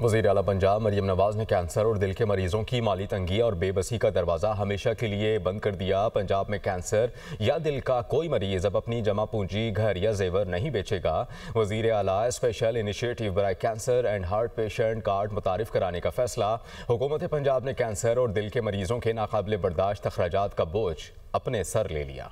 وزیر اعلیٰ پنجاب مریم نواز نے کینسر اور دل کے مریضوں کی مالی تنگی اور بے بسی کا دروازہ ہمیشہ کے لیے بند کر دیا۔ پنجاب میں کینسر یا دل کا کوئی مریض اب اپنی جمع پونجی، گھر یا زیور نہیں بیچے گا۔ وزیر اعلیٰ اسپیشل انیشیٹو برائے cancer and heart patient card متعارف کرانے کا فیصلہ۔ حکومت پنجاب نے کینسر اور دل کے مریضوں کے ناقابل برداشت اخراجات کا بوجھ اپنے سر لے لیا۔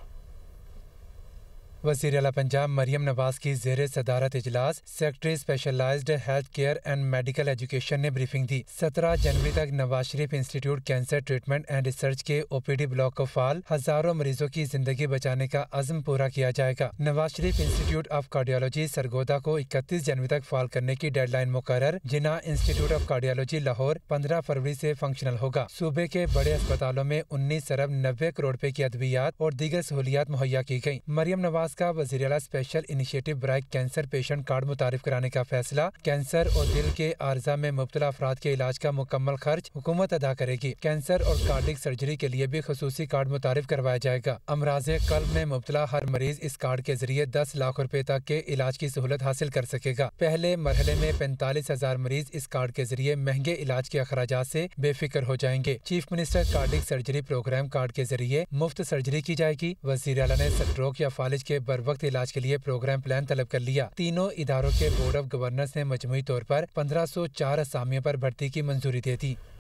وزیر اعلیٰ پنجاب مریم نواز کی زیر صدارت اجلاس secretary specialized health care and medical education نے بریفنگ دی۔ 17 جنوری تک Nawaz Sharif institute cancer treatment and research کے OPD بلاک کو فعال، ہزاروں مریضوں کی زندگی بچانے کا عزم پورا کیا جائے گا۔ نواز شریف انسٹی ٹیوٹ آف کارڈیالوجی سرگودا کو 31 جنوری تک فعال کرنے کی ڈیڈ لائن مقرر۔ جناح انسٹی ٹیوٹ آف کارڈیالوجی لاہور 15 فروری سے فنکشنل ہوگا۔ صوبے کے بڑے اسپتالوں میں 19 ارب 90 کروڑ روپے کی ادویات اور دیگر سہولیات مہیا کی گئیں۔ مریم نواز کا وزیر اعلیٰ اسپیشل انیشیٹو برائے کینسر پیشنٹ کارڈ متعارف کرانے کا فیصلہ۔ کینسر اور دل کے عارضہ میں مبتلا افراد کے علاج کا مکمل خرچ حکومت ادا کرے گی۔ کینسر اور کارڈک سرجری کے لیے بھی خصوصی کارڈ متعارف کروایا جائے گا۔ امراض قلب میں مبتلا ہر مریض اس کارڈ کے ذریعے 10 لاکھ روپے تک کے علاج کی سہولت حاصل کر سکے گا۔ پہلے مرحلے میں 45,000 مریض اس کارڈ کے ذریعے مہنگے علاج کے اخراجات سے بے فکر ہو جائیں گے۔ Chief minister cardiac surgery program card کے ذریعے مفت سرجری کی جائے گی۔ وزیر اعلیٰ نے سٹروک یا فالج کے بروقت علاج کے لیے پروگرام پلان طلب کر لیا۔ تینوں اداروں کے بورڈ آف گورنرز نے مجموعی طور پر 1504 اسامیوں پر بھرتی کی منظوری دے دی۔